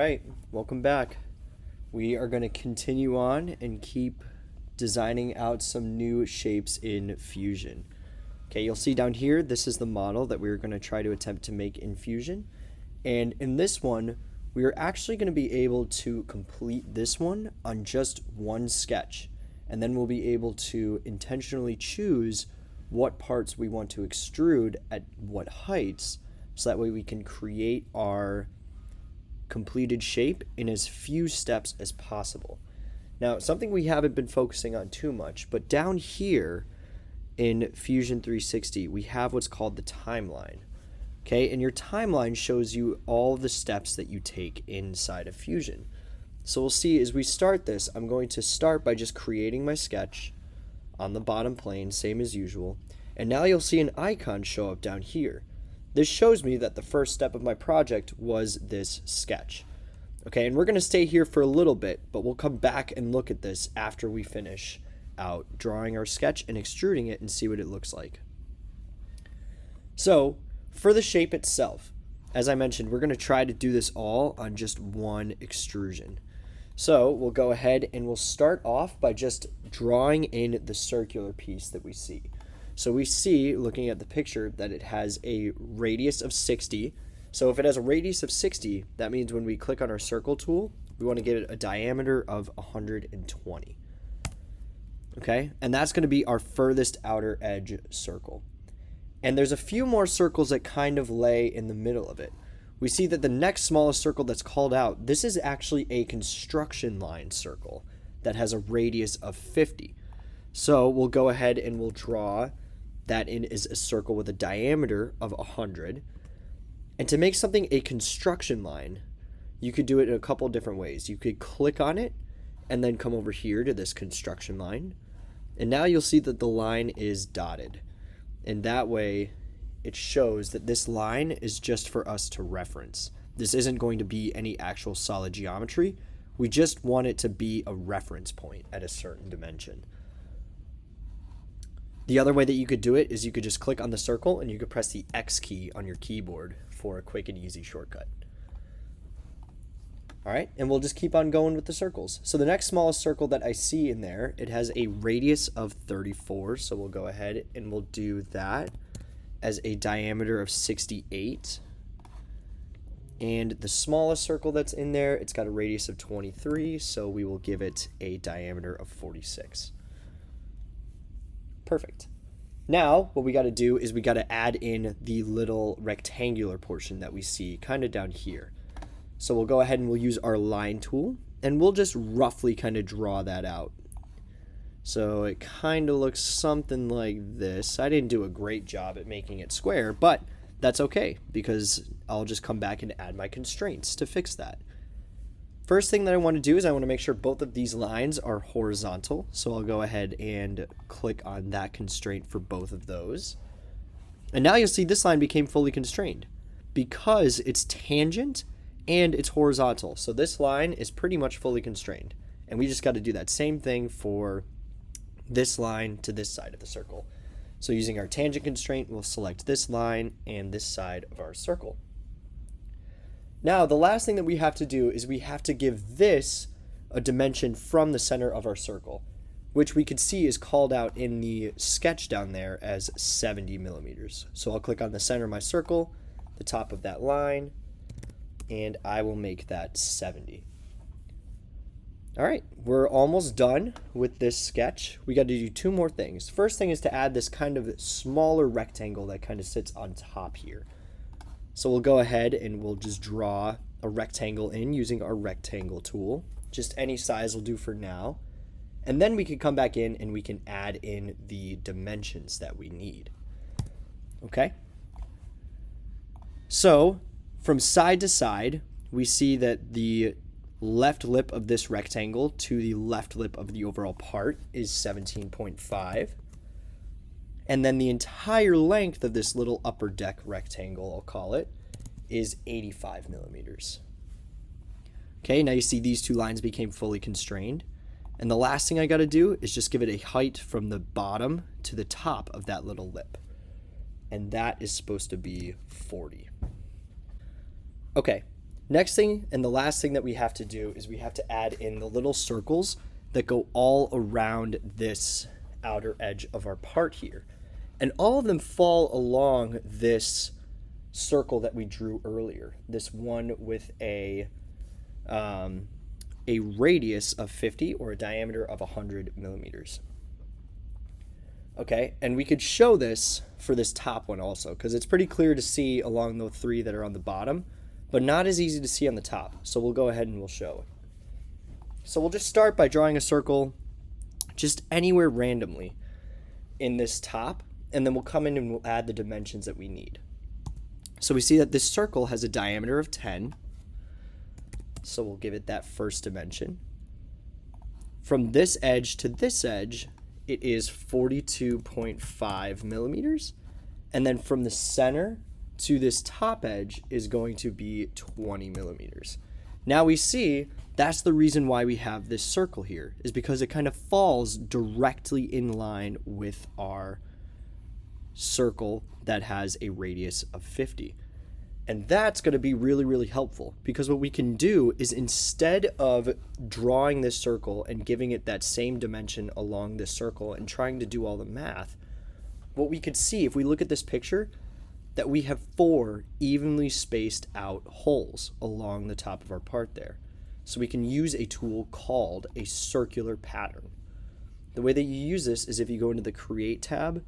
Right, welcome back. We are going to continue on and keep designing out some new shapes in Fusion. Okay, you'll see down here, this is the model that we're going to try to attempt to make in Fusion. And in this one, we are actually going to be able to complete this one on just one sketch. And then we'll be able to intentionally choose what parts we want to extrude at what heights, so that way we can create our completed shape in as few steps as possible. Now, something we haven't been focusing on too much, but down here in Fusion 360, we have what's called the timeline. Okay, and your timeline shows you all the steps that you take inside of Fusion. So we'll see as we start this, I'm going to start by just creating my sketch on the bottom plane, same as usual. And now you'll see an icon show up down here. This shows me that the first step of my project was this sketch. Okay, and we're going to stay here for a little bit, but we'll come back and look at this after we finish out drawing our sketch and extruding it and see what it looks like. So, for the shape itself, as I mentioned, we're going to try to do this all on just one extrusion. So, we'll go ahead and we'll start off by just drawing in the circular piece that we see. So we see, looking at the picture, that it has a radius of 60. So if it has a radius of 60, that means when we click on our circle tool, we want to give it a diameter of 120. Okay, and that's going to be our furthest outer edge circle. And there's a few more circles that kind of lay in the middle of it. We see that the next smallest circle that's called out, this is actually a construction line circle that has a radius of 50. So we'll go ahead and we'll draw that in as a circle with a diameter of 100. And to make something a construction line, you could do it in a couple different ways. You could click on it and then come over here to this construction line. And now you'll see that the line is dotted. And that way it shows that this line is just for us to reference. This isn't going to be any actual solid geometry. We just want it to be a reference point at a certain dimension. The other way that you could do it is you could just click on the circle and you could press the X key on your keyboard for a quick and easy shortcut. All right, and we'll just keep on going with the circles. So the next smallest circle that I see in there, it has a radius of 34. So we'll go ahead and we'll do that as a diameter of 68. And the smallest circle that's in there, it's got a radius of 23. So we will give it a diameter of 46. Perfect. Now, what we got to do is we got to add in the little rectangular portion that we see kind of down here. So we'll go ahead and we'll use our line tool and we'll just roughly kind of draw that out. So it kind of looks something like this. I didn't do a great job at making it square, but that's okay because I'll just come back and add my constraints to fix that. First thing that I want to do is I want to make sure both of these lines are horizontal. So I'll go ahead and click on that constraint for both of those. And now you'll see this line became fully constrained because it's tangent and it's horizontal. So this line is pretty much fully constrained. And we just got to do that same thing for this line to this side of the circle. So using our tangent constraint, we'll select this line and this side of our circle. Now, the last thing that we have to do is we have to give this a dimension from the center of our circle, which we could see is called out in the sketch down there as 70 millimeters. So I'll click on the center of my circle, the top of that line, and I will make that 70. All right, we're almost done with this sketch. We got to do two more things. First thing is to add this kind of smaller rectangle that kind of sits on top here. So we'll go ahead and we'll just draw a rectangle in using our rectangle tool. Just any size will do for now. And then we can come back in and we can add in the dimensions that we need. Okay? So from side to side, we see that the left lip of this rectangle to the left lip of the overall part is 17.5. And then the entire length of this little upper deck rectangle, I'll call it, is 85 millimeters. Okay, now you see these two lines became fully constrained. And the last thing I got to do is just give it a height from the bottom to the top of that little lip. And that is supposed to be 40. Okay, Next thing and the last thing that we have to do is we have to add in the little circles that go all around this outer edge of our part here. And all of them fall along this circle that we drew earlier, this one with a radius of 50 or a diameter of 100 millimeters. Okay, and we could show this for this top one also, because it's pretty clear to see along the three that are on the bottom, but not as easy to see on the top. So we'll go ahead and we'll show it. So we'll just start by drawing a circle just anywhere randomly in this top, and then we'll come in and we'll add the dimensions that we need. So we see that this circle has a diameter of 10, so we'll give it that first dimension. From this edge to this edge, it is 42.5 millimeters, and then from the center to this top edge is going to be 20 millimeters. Now we see that's the reason why we have this circle here, is because it kind of falls directly in line with our circle that has a radius of 50. And that's going to be really, really helpful, because what we can do is, instead of drawing this circle and giving it that same dimension along this circle and trying to do all the math, what we could see if we look at this picture, that we have 4 evenly spaced out holes along the top of our part there. So we can use a tool called a circular pattern. The way that you use this is if you go into the Create tab,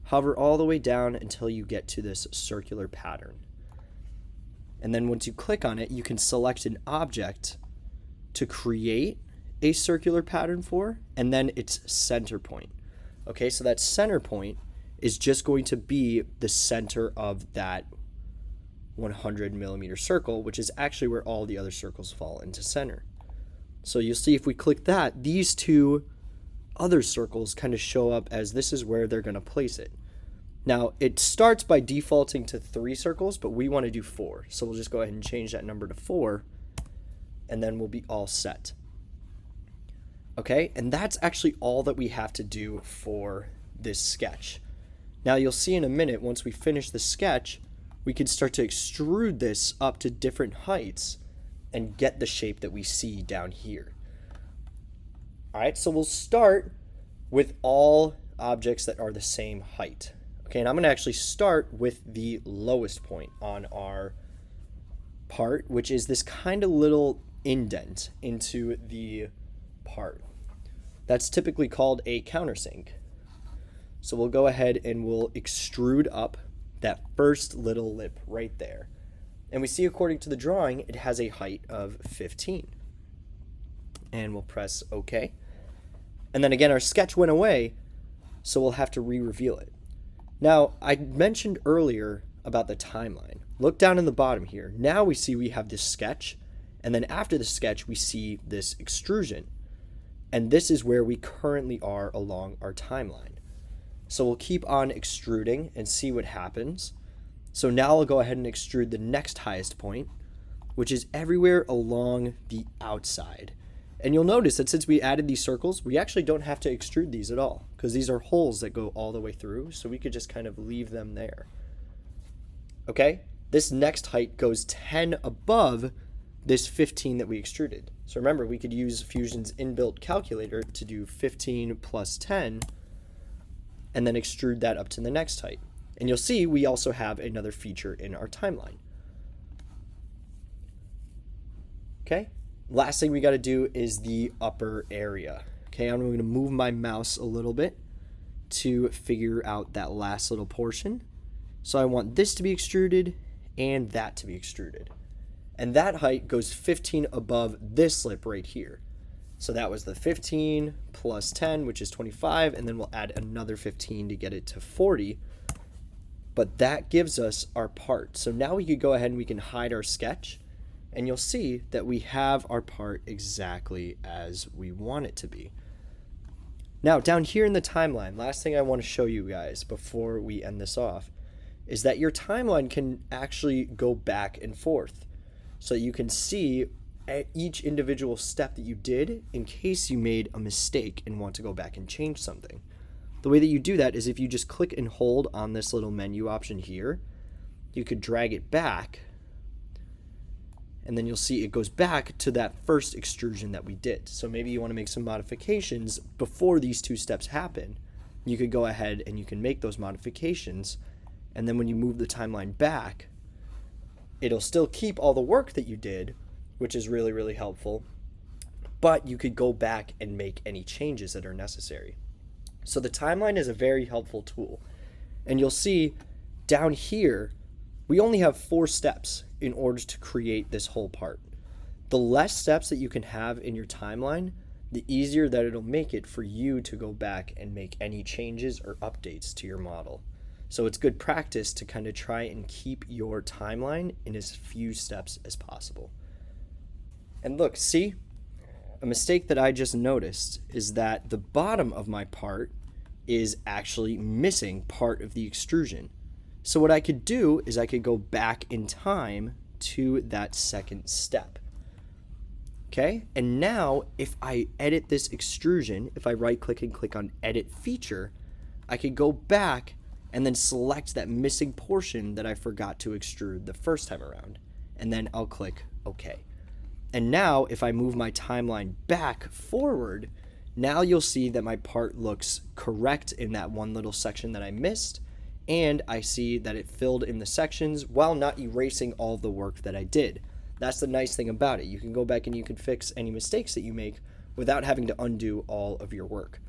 hover all the way down until you get to this circular pattern. And then once you click on it, you can select an object to create a circular pattern for, and then its center point. Okay, so that center point is just going to be the center of that 100 millimeter circle, which is actually where all the other circles fall into center. So you'll see if we click that, these 2 other circles kind of show up as this is where they're going to place it. Now, it starts by defaulting to 3 circles, but we want to do 4. So we'll just go ahead and change that number to 4, and then we'll be all set. Okay, and that's actually all that we have to do for this sketch. Now, you'll see in a minute, once we finish the sketch, we can start to extrude this up to different heights and get the shape that we see down here. All right, so we'll start with all objects that are the same height. Okay, and I'm going to actually start with the lowest point on our part, which is this kind of little indent into the part. That's typically called a countersink. So we'll go ahead and we'll extrude up that first little lip right there. And we see, according to the drawing, it has a height of 15. And we'll press OK. And then again, our sketch went away, so we'll have to re-reveal it. Now, I mentioned earlier about the timeline. Look down in the bottom here. Now we see we have this sketch, and then after the sketch, we see this extrusion. And this is where we currently are along our timeline. So we'll keep on extruding and see what happens. So now I'll go ahead and extrude the next highest point, which is everywhere along the outside. And you'll notice that since we added these circles, we actually don't have to extrude these at all, because these are holes that go all the way through, so we could just kind of leave them there. Okay, this next height goes 10 above this 15 that we extruded. So remember, we could use Fusion's inbuilt calculator to do 15 plus 10, and then extrude that up to the next height. And you'll see we also have another feature in our timeline. Okay. Last thing we got to do is the upper area. Okay, I'm going to move my mouse a little bit to figure out that last little portion. So I want this to be extruded and that to be extruded. And that height goes 15 above this lip right here. So that was the 15 plus 10, which is 25, and then we'll add another 15 to get it to 40. But that gives us our part. So now we could go ahead and we can hide our sketch, and you'll see that we have our part exactly as we want it to be. Now, down here in the timeline, last thing I want to show you guys before we end this off is that your timeline can actually go back and forth. So you can see at each individual step that you did in case you made a mistake and want to go back and change something. The way that you do that is if you just click and hold on this little menu option here, you could drag it back, and then you'll see it goes back to that first extrusion that we did. So maybe you want to make some modifications before these two steps happen. You could go ahead and you can make those modifications, and then when you move the timeline back, it'll still keep all the work that you did, which is really, really helpful, but you could go back and make any changes that are necessary. So the timeline is a very helpful tool. And you'll see down here, we only have 4 steps in order to create this whole part. The less steps that you can have in your timeline, the easier that it'll make it for you to go back and make any changes or updates to your model. So it's good practice to kind of try and keep your timeline in as few steps as possible. And look, see? A mistake that I just noticed is that the bottom of my part is actually missing part of the extrusion. So what I could do is I could go back in time to that second step. Okay, and now if I edit this extrusion, if I right click and click on edit feature, I could go back and then select that missing portion that I forgot to extrude the first time around. And then I'll click OK. And now if I move my timeline back forward, now you'll see that my part looks correct in that one little section that I missed, and I see that it filled in the sections while not erasing all the work that I did. That's the nice thing about it. You can go back and you can fix any mistakes that you make without having to undo all of your work.